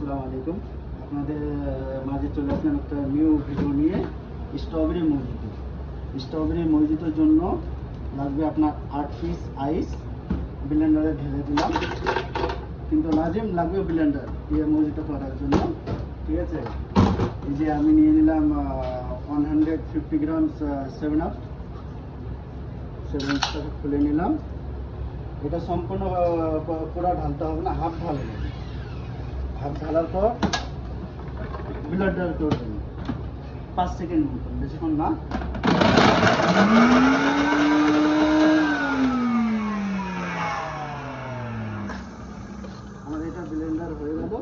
আসসালামু আলাইকুম। আপনাদের মাঝে চলে আসলাম একটা নিউ ভিডিও নিয়ে। স্ট্রবেরি মসজিদ। স্ট্রবেরি মসজিদের জন্য লাগবে আপনার 8 পিস আইস। ব্লেন্ডারে ঢেলে দিলাম, কিন্তু লাজিম লাগবে ব্লেন্ডার দিয়ে মসজিদটা করার জন্য। ঠিক আছে, এই যে আমি নিয়ে নিলাম 150 গ্রাম 7 আপ। 7 খুলে নিলাম। এটা সম্পূর্ণ পুরো ঢালতে হবে না, হাফ ঢালবে। হাফ ঢালার পর ব্লেন্ডার করবেন 5 সেকেন্ড মতন, বেশিক্ষণ না। আমাদের এটা ব্লেন্ডার হয়ে গেল।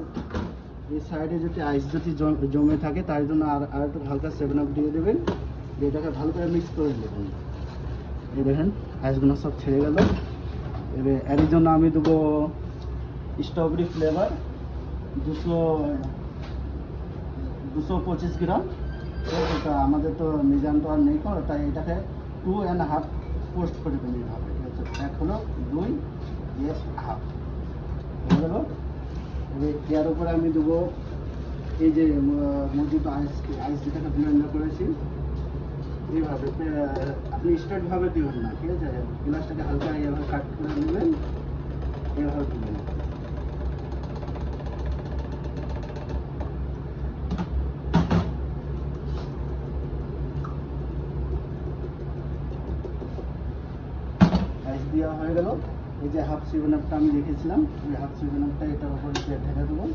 এই সাইডে যদি আইস যদি জমে থাকে তার জন্য আর একটু হালকা 7 আপ দিয়ে দেবেন, দিয়ে এটাকে ভালো করে মিক্স করে দেবেন। এই দেখেন আইসগুলো সব ছেড়ে গেল। এবার এর জন্য আমি দেবো স্ট্রবেরি ফ্লেভার 225 গ্রাম। এটা আমাদের তো মিজান তো আর নেই, তাই এটাকে 2.5 পোস্ট করে নিতে হবে। এক হলো 2 হাফ হয়ে গেল। এবার এর উপরে আমি দেবো এই যে মজুদ আইস যেটাকে ব্লেন্ডার করেছি। এইভাবে আপনি স্ট্রেটভাবে দিবেন না, ঠিক আছে? গ্লাসটাকে হালকা এইভাবে কাট করে নেবেন, এইভাবে দিবেন। আইস দেওয়া হয়ে গেল। এই যে হাফ 7 আপটা আমি রেখেছিলাম, ওই হাফ 7 আপটা এটার উপরে ঢেলে দেবো।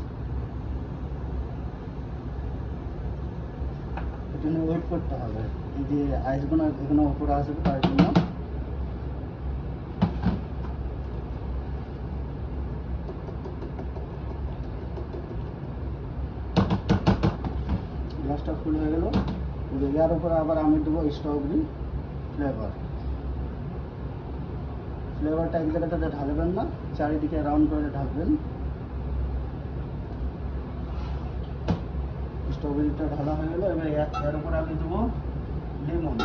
এর জন্য ওয়েট করতে হবে, এই যে আইসগুলো এখানে উপরে আসবে তার জন্য। গ্লাসটা ফুল হয়ে গেল। এর উপরে আবার আমি দেবো স্ট্রবেরি ফ্লেভার। ফ্লেভারটা এক জায়গাটাতে ঢালবেন না, চারিদিকে রাউন্ড করে ঢালবেন। স্ট্রবেরিটা ঢালা হয়ে গেল। এবার এর উপরে আমি দেবো লেমন,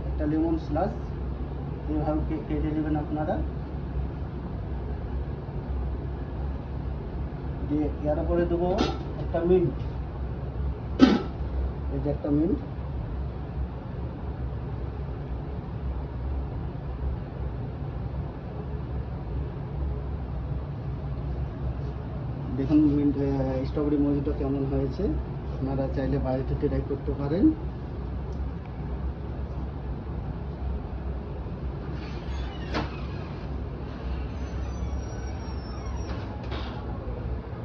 একটা লেমন স্লাইস। এইভাবে কেটে নেবেন আপনারা। দিয়ে এর উপরে দেবো একটা মিন্ট, এই যে একটা মিন্ট। দেখুন স্ট্রবেরি মজিটা কেমন হয়েছে। আপনারা চাইলে বাড়িতে ট্রাই করতে পারেন।